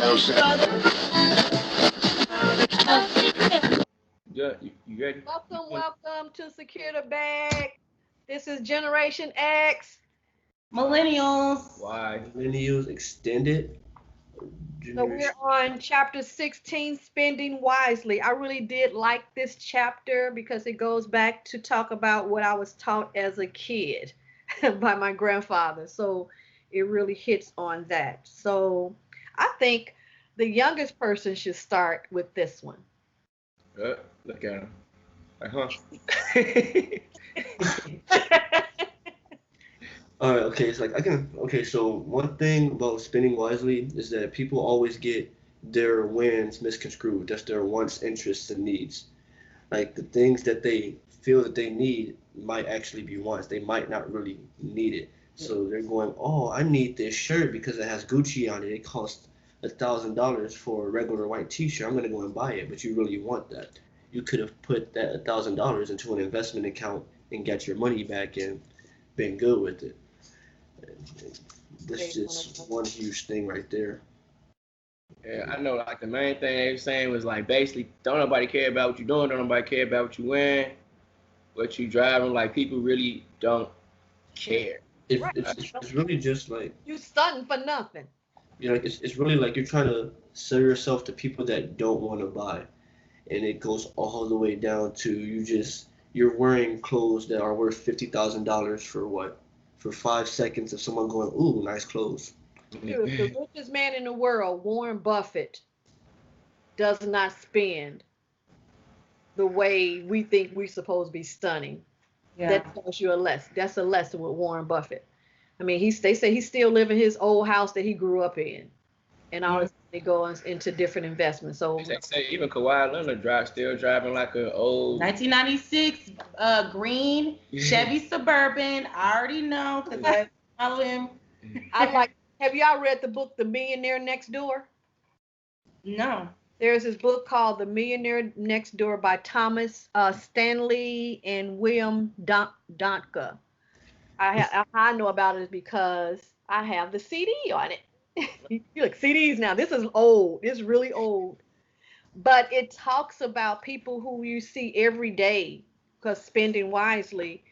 Yeah, you ready? Welcome to Secure the Bag. This is Generation X. Millennials. Why? Millennials extended So we're generation. on chapter 16, Spending Wisely. I really did like this chapter because it goes back to talk about what I was taught as a kid by my grandfather. So it really hits on that. So I think the youngest person should start with this one. Look at him. Like, huh? All right, okay, it's like I can. Okay, so one thing about spending wisely is that people always get their wins misconstrued. That's their wants, interests, and needs. Like the things that they feel that they need might actually be wants. They might not really need it. So they're going, oh, I need this shirt because it has Gucci on it. It costs $1,000 for a regular white T-shirt. I'm gonna go and buy it, but you really want that. You could have put that $1,000 into an investment account and got your money back and been good with it. That's just one huge thing right there. Yeah, I know. Like the main thing they were saying was like basically, don't nobody care about what you're doing. Don't nobody care about what you wearing, what you driving. Like people really don't care. Right. It's really just like You stunting for nothing. like it's really like you're trying to sell yourself to people that don't want to buy, and it goes all the way down to you're wearing clothes that are worth $50,000 for what? For 5 seconds of someone going, ooh, nice clothes. Dude, the richest man in the world, Warren Buffett, does not spend the way we think we're supposed to be stunning. Yeah. That tells you a lesson. That's a lesson with Warren Buffett. I mean, they say he's still living his old house that he grew up in, and all this money goes into different investments. So They say even Kawhi Leonard still driving like an old 1996 green Chevy Suburban. I already know because I follow him. I like. Have y'all read the book The Millionaire Next Door? No. There's this book called The Millionaire Next Door by Thomas Stanley and William Dontka. How I know about it is because I have the CD on it. You like CDs now. This is old. It's really old. But it talks about people who you see every day because spending wisely.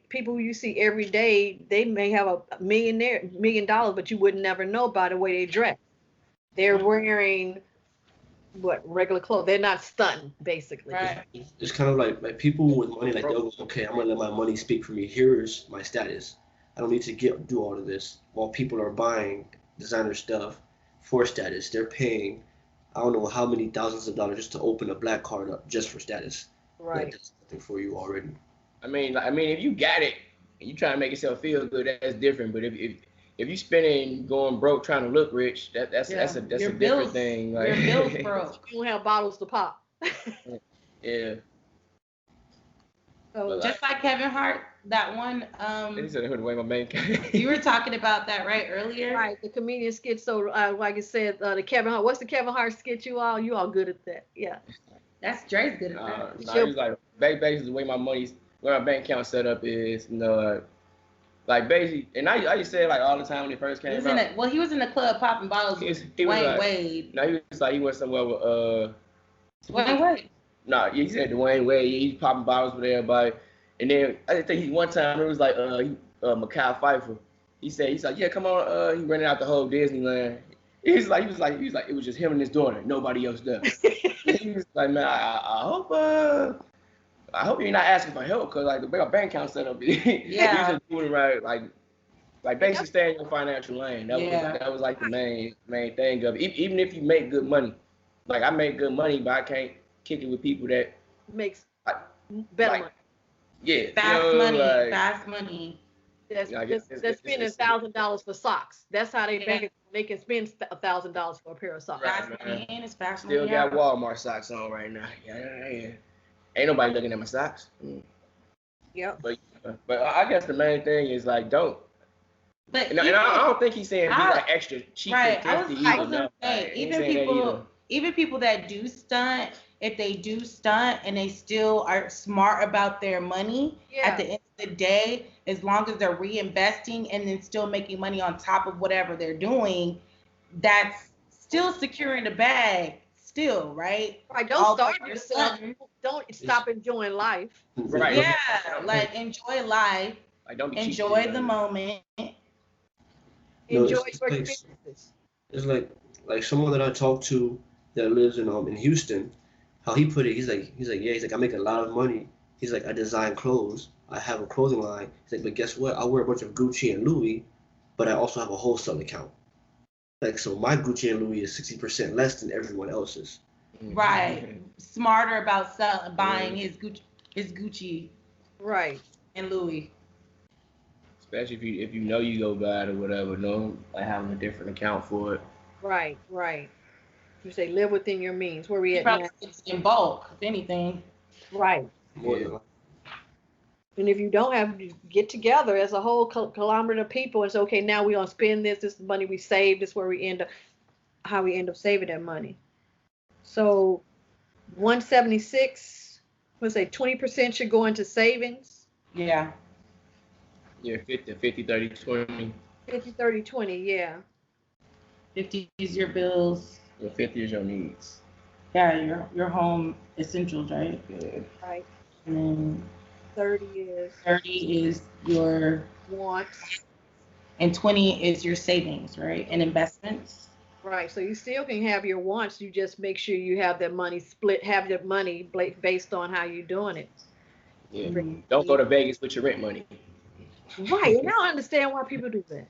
People who you see every day, they may have a $1 million, but you would never know by the way they dress. They're wearing what regular clothes. They're not stunting, basically. Right. It's kind of like people with money, like they'll go, okay, I'm gonna let my money speak for me. Here's my status. I don't need to do all of this. While people are buying designer stuff for status, they're paying I don't know how many thousands of dollars just to open a black card up just for status. Right. That does something for you already. I mean, if you got it and you trying to make yourself feel good, that's different. But if you spending going broke trying to look rich, that's a different thing. Like, your bills broke. You don't have bottles to pop. Yeah. So Just like Kevin Hart, that one. He said, "Who the way my bank?" You were talking about that right earlier. right, the comedian skit. So like I said, the Kevin Hart. What's the Kevin Hart skit? You all good at that? Yeah. That's Dre's good at that. He was like, basically the way my bank account set up is, like basically, and I used to say it like all the time when it first came out. He was in the club popping bottles with He was Dwayne like, Wade. No, he was like he went somewhere with Dwayne Wade. No, he said Dwayne Wade. He's popping bottles with everybody, and then I think one time it was like Mekhi Phifer. He's like, yeah, come on. He rented out the whole Disneyland. He was like, it was just him and his daughter, nobody else there. He was like, man, I hope you're not asking for help, cause like the way our bank account set up, you just doing it right, like basically stay in your financial lane. That was like the main thing of it. Even if you make good money, like I make good money, but I can't kick it with people that makes better money. Yeah, Fast money. That's spending $1,000 for socks. That's how they make it. They can spend $1,000 for a pair of socks. Fast money and it's fast Still money. got Walmart socks on right now. Yeah. Ain't nobody looking at my socks. Yep. But I guess the main thing is like don't. But and I don't think he's saying be like extra cheap and thrifty. I was gonna say even people that do stunt, if they do stunt and they still are smart about their money, at the end of the day, as long as they're reinvesting and then still making money on top of whatever they're doing, that's still securing the bag, still, right? Right. Don't starve yourself. Don't stop enjoying life. Right. Yeah, like enjoy life. Like, don't be enjoy the moment. Enjoy your experiences. It's like someone that I talked to that lives in Houston. How he put it, he's like, yeah, he's like, I make a lot of money. He's like, I design clothes. I have a clothing line. He's like, but guess what? I wear a bunch of Gucci and Louis, but I also have a wholesale account. Like, so my Gucci and Louis is 60% less than everyone else's. Right. Smarter about buying his Gucci. Right. And Louis. Especially if you know you go buy it or whatever, like having a different account for it. Right. You say live within your means. Where we at now? In bulk, if anything. Right. Yeah. And if you don't have, get together as a whole conglomerate of people and say, okay, now we're gonna spend this. This is the money we saved. This is where we end up, how we end up saving that money. So 176, let's say 20% should go into savings. Yeah. Yeah, 50, 30, 20. 50, 30, 20, yeah. 50 is your bills. Yeah, 50 is your needs. Yeah, your home essentials, right? Yeah. Right. And then 30 is your wants. And 20 is your savings, right? And investments. Right. So you still can have your wants. You just make sure you have that money split, have your money based on how you're doing it. Yeah. Don't go to Vegas with your rent money. Right. And I don't understand why people do that.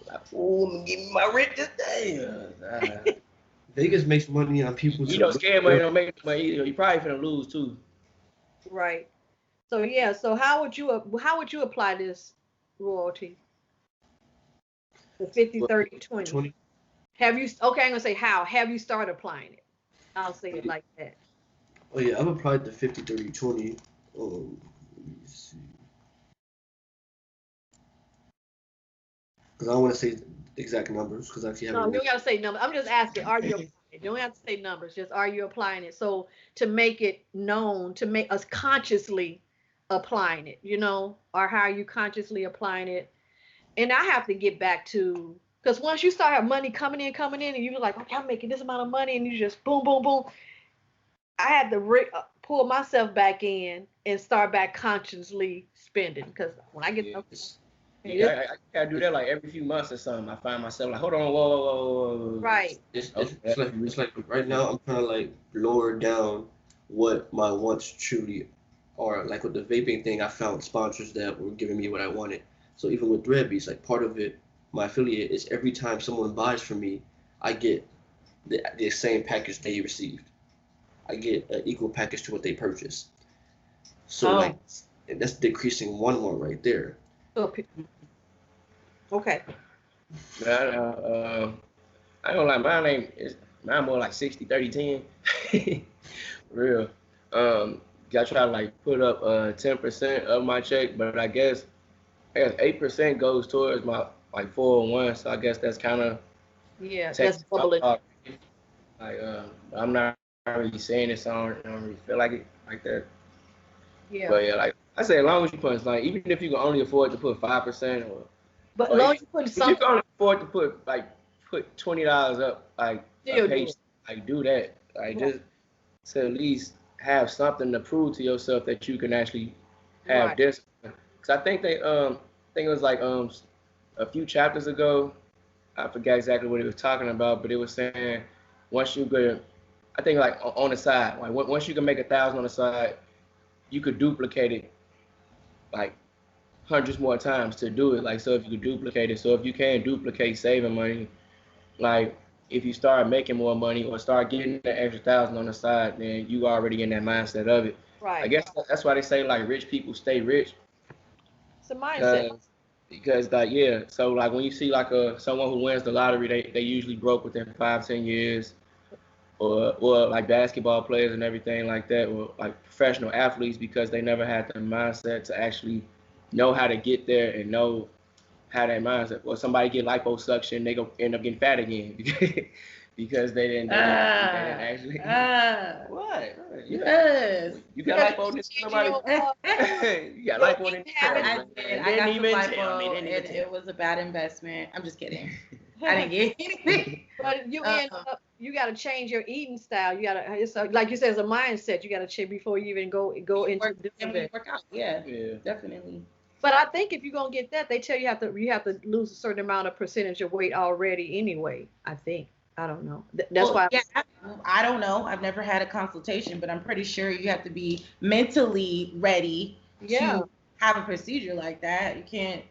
Like, oh, I'm gonna give me my rent this day. Vegas makes money on people. Scam money don't make money either. You probably finna lose too. Right. So yeah. So how would you apply this royalty? The 50, 30, 20. Have you? Okay, I'm gonna say how. Have you started applying it? I'll say it like that. Oh yeah, I've applied the 50, 30, 20. Let me see. Because I don't want to say exact numbers because I actually haven't. No, you don't gotta say numbers. I'm just asking, are you applying it? You don't have to say numbers, just are you applying it? So to make it known, to make us consciously applying it, or how are you consciously applying it? And I have to get back to, because once you start having money coming in, and you're like, okay, I'm making this amount of money, and you just boom, boom, boom. I had to pull myself back in and start back consciously spending, because when I get I gotta do that like every few months or something. I find myself like, hold on, whoa. Right. It's like right now I'm trying to like lower down what my wants truly are. Like with the vaping thing, I found sponsors that were giving me what I wanted. So even with Threadbeats, like part of it, my affiliate is every time someone buys from me, I get the same package they received. I get an equal package to what they purchased. So like that's decreasing one more right there. Okay. I don't like mine more like 60, 30, 10. Real. Gotta try to like put up 10% of my check, but I guess 8% goes towards my like 401, so I guess that's kind of that's bubbling. Like I'm not really saying it, so I don't really feel like it like that. Yeah. But yeah, like I say, as long as you put like, even if you can only afford to put 5% but as long as you put something, if you can only afford to put $20 up, like a page, like do that, like just to at least have something to prove to yourself that you can actually have discipline. Because I think it was like a few chapters ago, I forgot exactly what it was talking about, but it was saying once you could, I think like on the side, like once you can make 1,000 on the side, you could duplicate it like hundreds more times to do it. Like, so if you could duplicate it, so if you can duplicate saving money, like if you start making more money or start getting the extra 1,000 on the side, then you already in that mindset of it. Right. I guess that's why they say like rich people stay rich. It's a mindset. Because like, yeah, so like when you see like someone who wins the lottery, they usually broke within 5-10 years, or like basketball players and everything like that, or like professional athletes, because they never had the mindset to actually know how to get there and know how that mindset. Or somebody get liposuction, they go end up getting fat again because they didn't actually. What? Yes. You got lipo in this somebody. You got lipo in this. I got lipo, and it was a bad investment. I'm just kidding. I didn't get anything. But you end up, you got to change your eating style. You got to, it's like you said, it's a mindset. You got to change before you even go into work out. Yeah, definitely. But I think if you're gonna get that, they tell you have to lose a certain amount of percentage of weight already anyway. I think. I don't know. That's why. Yeah, I don't know. I've never had a consultation, but I'm pretty sure you have to be mentally ready to have a procedure like that. You can't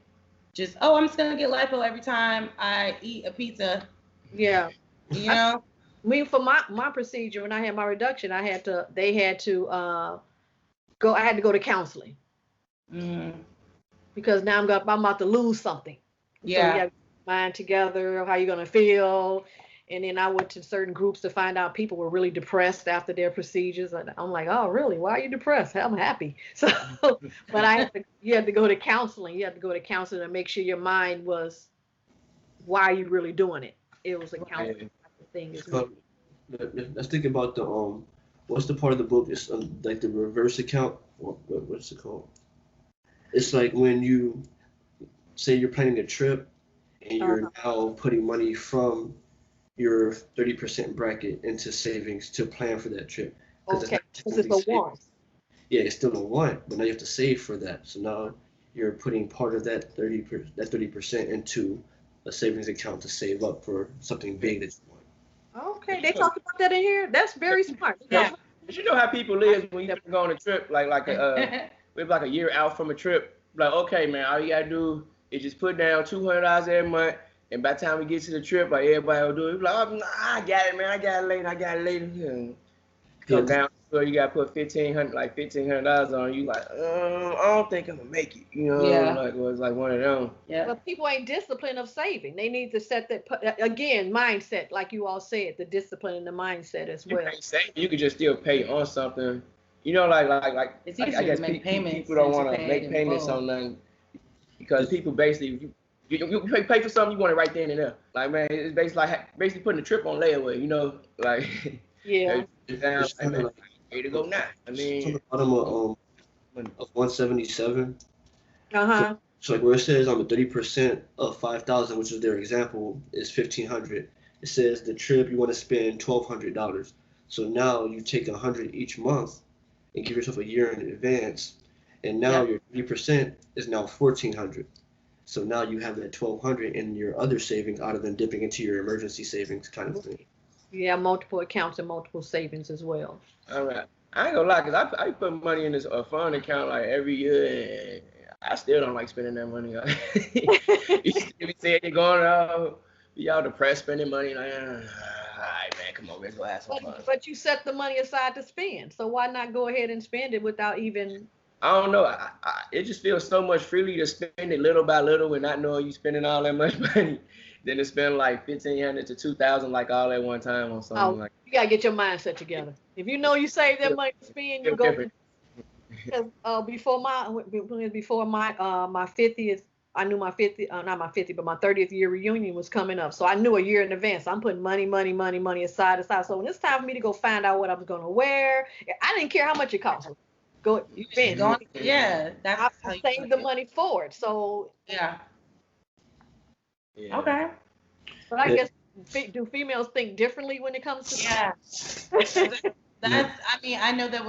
just, I'm just gonna get lipo every time I eat a pizza. Yeah. You know. I mean, for my procedure, when I had my reduction, I had to go to counseling. Because now I'm about to lose something. Yeah. So you have mind together, how you're gonna feel. And then I went to certain groups to find out people were really depressed after their procedures. And I'm like, oh, really? Why are you depressed? I'm happy. So, but you had to go to counseling. You had to go to counseling to make sure your mind was, why are you really doing it? It was a counseling thing. Let's think about the what's the part of the book? It's like the reverse account. What's it called? It's like when you say you're planning a trip and you're now putting money from your 30% bracket into savings to plan for that trip. Okay, because it's a want. Yeah, it's still a want, but now you have to save for that. So now you're putting part of that 30% into a savings account to save up for something big that you want. Okay, they talked about that in here. That's very smart. Yeah. But you know how people live when you go on a trip, we're like a year out from a trip. Like, okay, man, all you gotta do is just put down $200 every month. And by the time we get to the trip, like everybody will do it. Like, oh, nah, I got it, man. I got it later. Come down, so you gotta put $1,500 on. You like, I don't think I'm gonna make it. You know, like it was like one of them. Yeah. But people ain't disciplined of saving. They need to set that again mindset, like you all said, the discipline and the mindset as well. You can't save. You could just still pay on something. You know, like it's easier I guess to make payments. People don't want to make payments on nothing because people basically. You pay for something, you want it right then and there. Like, man, it's basically putting the trip on layaway, you know? Like, it's ready to go now. I mean, on the bottom of 177. So like where it says on the 30% of 5,000, which is their example, is 1,500. It says the trip you want to spend $1,200. So now you take 100 each month and give yourself a year in advance, and now your 30% is now 1,400. So now you have that 1,200 in your other savings, other than dipping into your emergency savings kind of thing. Yeah, multiple accounts and multiple savings as well. All right. I ain't gonna lie, cause I put money in this fund account like every year, and I still don't like spending that money. You still saying you're going out, be all depressed spending money. Like, all right, man, come on, let's go have some fun. But you set the money aside to spend, so why not go ahead and spend it without even? I don't know. It just feels so much freely to spend it little by little and not knowing you spending all that much money than to spend like $1,500 to $2,000 like all at one time on something like. You gotta get your mindset together. If you know you save that money to spend, you go. Because before my 50th, I knew my 50th, not my 50th, but my 30th year reunion was coming up. So I knew a year in advance. I'm putting money aside. So when it's time for me to go find out what I was gonna wear, I didn't care how much it cost. Go spend. That's I saved the money for it. So yeah. Okay. But I guess do females think differently when it comes to I mean, I know that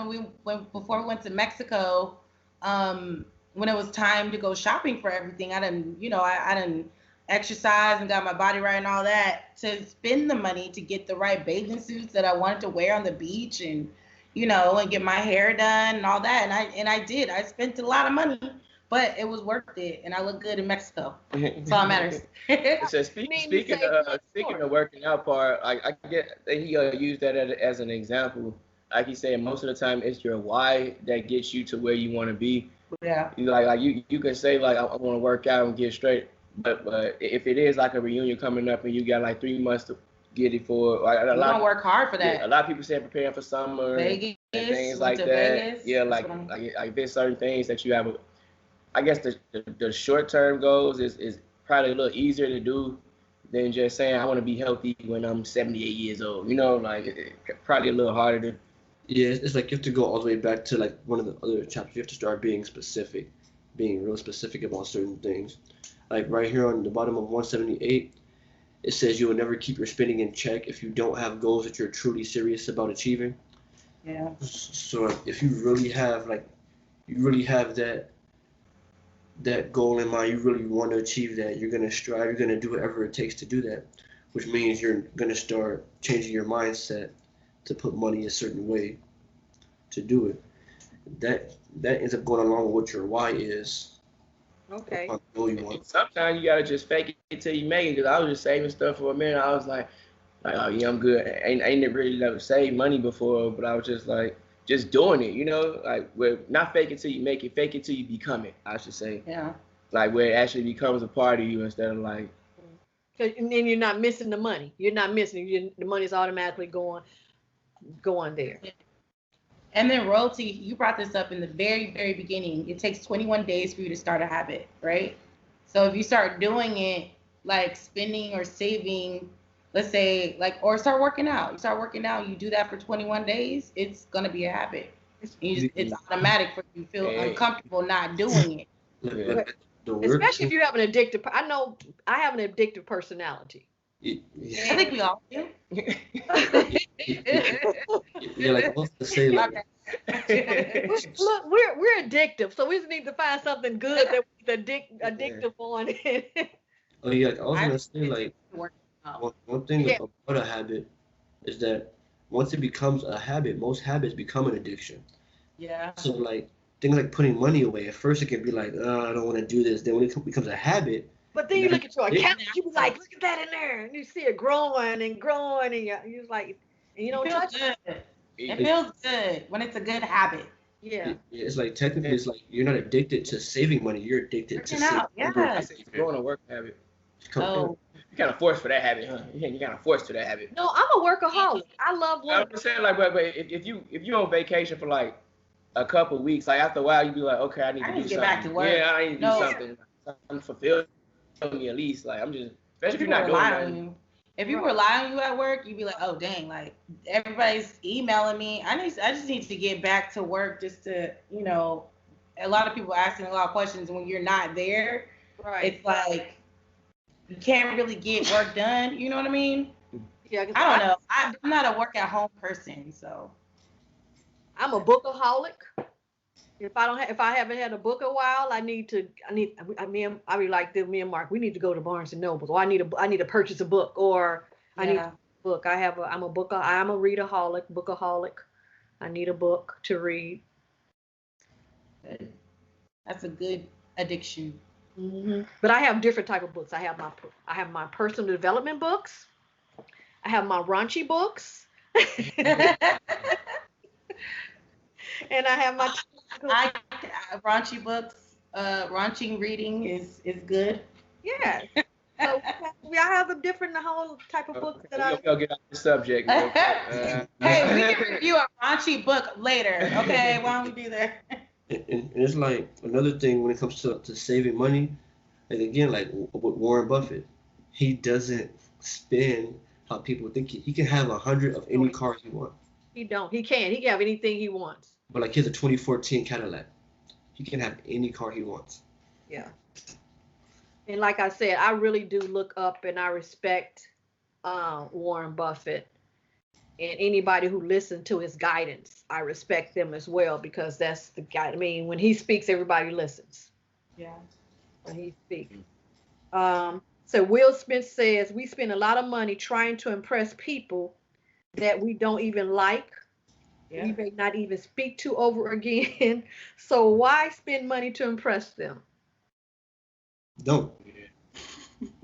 before we went to Mexico, when it was time to go shopping for everything, I didn't exercise and got my body right and all that to spend the money to get the right bathing suits that I wanted to wear on the beach and and get my hair done and all that. And I did. I spent a lot of money, but it was worth it. And I look good in Mexico. That's all that matters. So speaking of working out part, I get that he used that as an example. Like he said, most of the time it's your why that gets you to where you want to be. Yeah. Like you can say like I want to work out and get straight, but if it is like a reunion coming up and you got like 3 months to get it for, like you don't work hard for that. Yeah, a lot of people say preparing for summer Vegas, and things like that. Vegas, yeah, like there's certain things that you have. I guess the short term goals is probably a little easier to do than just saying I want to be healthy when I'm 78 years old. Probably a little harder to. Yeah, it's like you have to go all the way back to like one of the other chapters. You have to start being specific, being real specific about certain things. Like right here on the bottom of 178, it says you will never keep your spending in check if you don't have goals that you're truly serious about achieving. Yeah. So if you really have that goal in mind, you really want to achieve that, you're gonna strive, you're gonna do whatever it takes to do that, which means you're gonna start changing your mindset to put money a certain way to do it. That ends up going along with what your why is. Okay. What goal you want. Sometimes you gotta just fake it till you make it. Cause I was just saving stuff for a minute. I was like, oh yeah, I'm good. I ain't really never saved money before, but I was just like, just doing it, you know, like where not fake it till you make it, fake it till you become it. I should say. Yeah. Like where it actually becomes a part of you instead of like. And then you're not missing the money. You're not missing it. The money's automatically going there. And then royalty, you brought this up in the very, very beginning. It takes 21 days for you to start a habit, right? So if you start doing it, like spending or saving, let's say, like, or start working out. You start working out, you do that for 21 days, it's going to be a habit. It's automatic for you to feel uncomfortable not doing it. Especially if you have an addictive, I know I have an addictive personality. I think we all do. Yeah, like I was to say, like, look, we're addictive, so we just need to find something good that we addictive on it. Oh yeah, I was gonna say like one thing about a habit is that once it becomes a habit, most habits become an addiction. Yeah. So like things like putting money away, at first it can be like, oh, I don't want to do this. Then when it becomes a habit. But then you look at your account, you be like, look at that in there, and you see it growing and growing, and you're like, and you don't touch it. It feels good when it's a good habit. Yeah. It's like technically, it's like you're not addicted to saving money. You're addicted to saving. Yeah. I say you're growing a work habit. Oh. You kind of forced for that habit, huh? You kind of forced to that habit. No, I'm a workaholic. I love work. I'm saying like, but if you on vacation for like a couple weeks, like after a while, you be like, okay, I need to do something. Get back to work. Yeah, I need to do something fulfill me at least. Like I'm just, especially if you're not doing nothing. If people rely on you at work, you'd be like, oh dang, like everybody's emailing me. I just need to get back to work just to, you know, a lot of people asking a lot of questions when you're not there. Right. It's like you can't really get work done. You know what I mean? Yeah. I don't know. I'm not a work at home person, so. I'm a bookaholic. If I haven't had a book a while, I be like this, me and Mark, we need to go to Barnes and Noble, or I need to purchase a book, or I need a book. I'm a readaholic, bookaholic. I need a book to read. Good. That's a good addiction. Mm-hmm. But I have different type of books. I have my personal development books. I have my raunchy books. And I have my raunchy books. Raunchy reading is good. Yeah. So I have a different whole type of books that We'll get off the subject. Hey, we can review a raunchy book later. Okay, why don't we do that? And it's like another thing when it comes to saving money, like again, like with Warren Buffett, he doesn't spend how people think he can have 100 of any car he wants. He can have anything he wants. But like he has a 2014 Cadillac. He can have any car he wants. Yeah. And like I said, I really do look up and I respect Warren Buffett and anybody who listens to his guidance. I respect them as well because that's the guy. I mean, when he speaks, everybody listens. Yeah. When he speaks. So Will Smith says, we spend a lot of money trying to impress people that we don't even like. Yeah. We may not even speak to over again. So why spend money to impress them? Don't.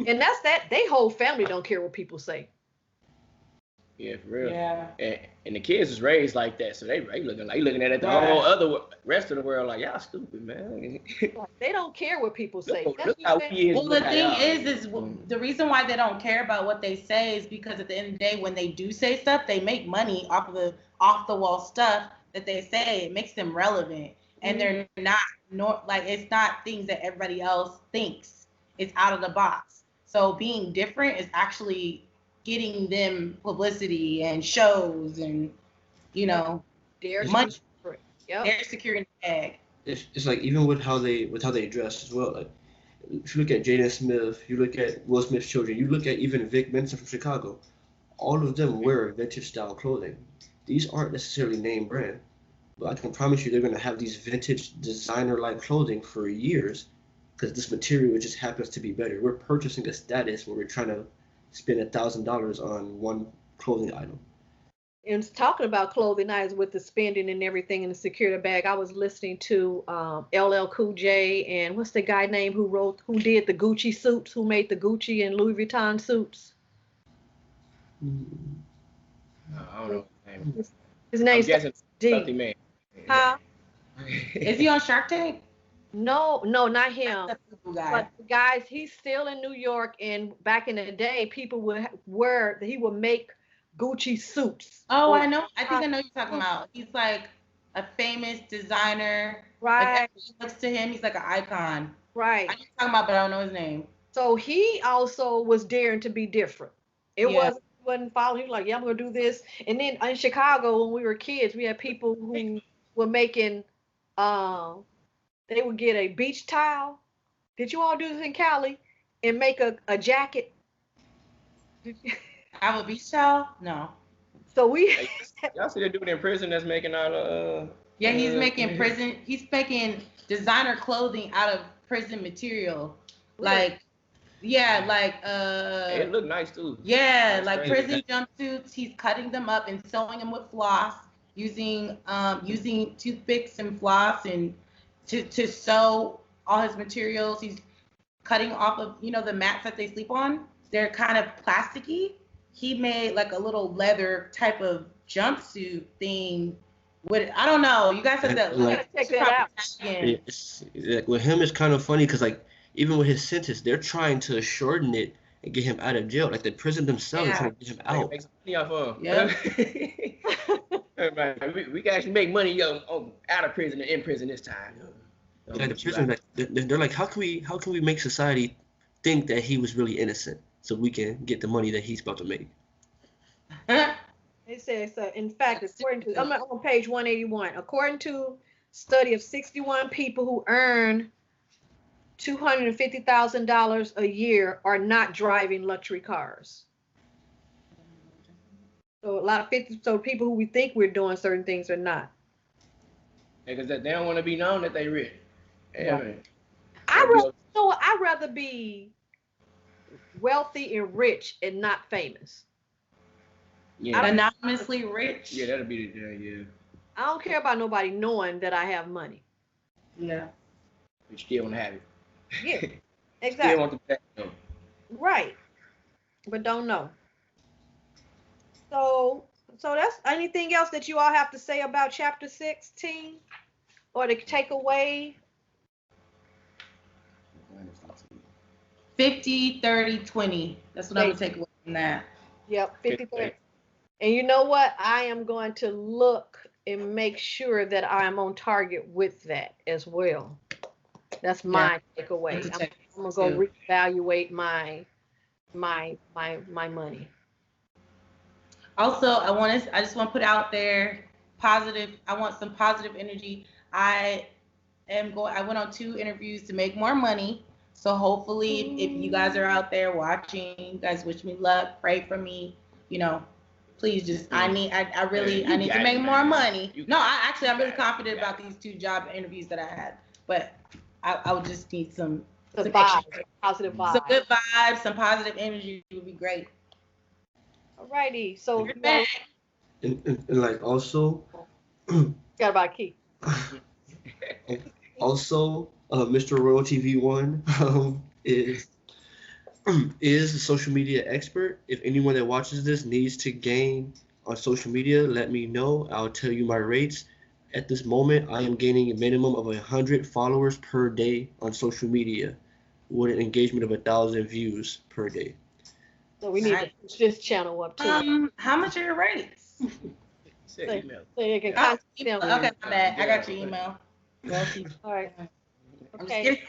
And that's that. They whole family don't care what people say. Yeah, for real. Yeah. And the kids is raised like that, so they looking at it the whole other rest of the world like y'all stupid, man. They don't care what people say. Well, the thing is the reason why they don't care about what they say is because at the end of the day, when they do say stuff, they make money off of the off the wall stuff that they say. It makes them relevant, and they're not like it's not things that everybody else thinks. It's out of the box. So being different is actually getting them publicity and shows and, you know, money. They're securing the bag. It's like even with how they dress as well. if you look at Jaden Smith, you look at Will Smith's children, you look at even Vic Mensa from Chicago, all of them wear vintage style clothing. These aren't necessarily name brand, but I can promise you they're going to have these vintage designer-like clothing for years because this material just happens to be better. We're purchasing a status where we're trying to spend $1,000 on one clothing item. And talking about clothing items with the spending and everything in the security bag, I was listening to LL Cool J and what's the guy name who did the Gucci suits, who made the Gucci and Louis Vuitton suits? I don't know his name. His name's Something Man. Huh? Is he on Shark Tank? No, not him. That's the cool guy. But guys, he's still in New York, and back in the day, people would he would make Gucci suits. Oh, I know. I think I know what you're talking about. He's like a famous designer. Right. Like everyone looks to him. He's like an icon. Right. I know what you're talking about, but I don't know his name. So he also was daring to be different. It wasn't following. He was like, yeah, I'm gonna do this. And then in Chicago, when we were kids, we had people who were making. They would get a beach towel. Did you all do this in Cali? And make a jacket? Have a beach towel? No. So we. Y'all see the dude in prison that's making out of. Yeah, he's making prison. He's making designer clothing out of prison material. Like, yeah, like. It looked nice too. Yeah, like prison jumpsuits. He's cutting them up and sewing them with floss, using toothpicks and floss and to sew all his materials. He's cutting off of the mats that they sleep on. They're kind of plasticky. He made like a little leather type of jumpsuit thing. I don't know. You guys said that. Like, check that out. With him, it's kind of funny because like even with his sentence, they're trying to shorten it and get him out of jail. Like the prison themselves are trying to get him out. Make some money off of him. Yeah. we can actually make money out of prison and in prison this time. Like the prison, they're like, how can we make society think that he was really innocent so we can get the money that he's about to make? They say so. In fact, according to I'm on page 181, according to study of 61 people who earn $250,000 a year are not driving luxury cars. So people who we think we're doing certain things are not. Because they don't want to be known that they rich. Yeah, man. I'd rather be wealthy and rich and not famous. Yeah. Anonymously rich. Yeah, that'll be yeah. I don't care about nobody knowing that I have money. Yeah. You still want to have it. Yeah, exactly. Still want the best. Right, but don't know. So that's anything else that you all have to say about chapter 16 or the takeaway? 50, 30, 20. That's what I would take away from that. Yep, 50, 30. And you know what? I am going to look and make sure that I'm on target with that as well. That's my takeaway. I'm gonna go reevaluate my money. Also, I just want to put out there positive. I want some positive energy. I went on 2 interviews to make more money. So hopefully, if you guys are out there watching, you guys wish me luck, pray for me. Please just I need to make more money. I'm really confident about these 2 job interviews that I had, but I would just need some vibes, positive vibes. Some good vibes, some positive energy would be great. Alrighty, so and like also got about Keith. Also, Mr. Royalty V1 is a social media expert. If anyone that watches this needs to gain on social media, let me know. I'll tell you my rates. At this moment, I am gaining a minimum of 100 followers per day on social media with an engagement of 1,000 views per day. So we need to push this channel up too. How much are your rates? So you can okay, my bad. I got your email. All right. Okay.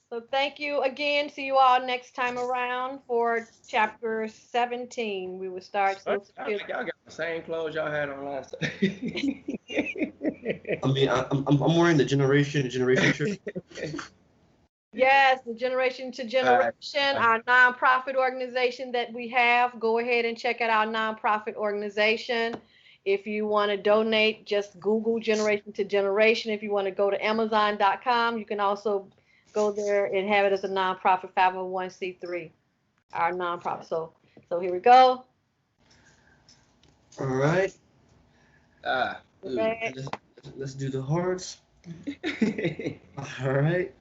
So thank you again. See you all next time around for chapter 17. We will start. Y'all got the same clothes y'all had on last time. I mean, I'm wearing the generation shirt. Yes, the Generation to Generation, All our nonprofit organization that we have. Go ahead and check out our nonprofit organization. If you want to donate, just Google Generation to Generation. If you want to go to Amazon.com, you can also go there and have it as a nonprofit 501c3, our nonprofit. So here we go. All right. Okay. Let's do the hearts. All right.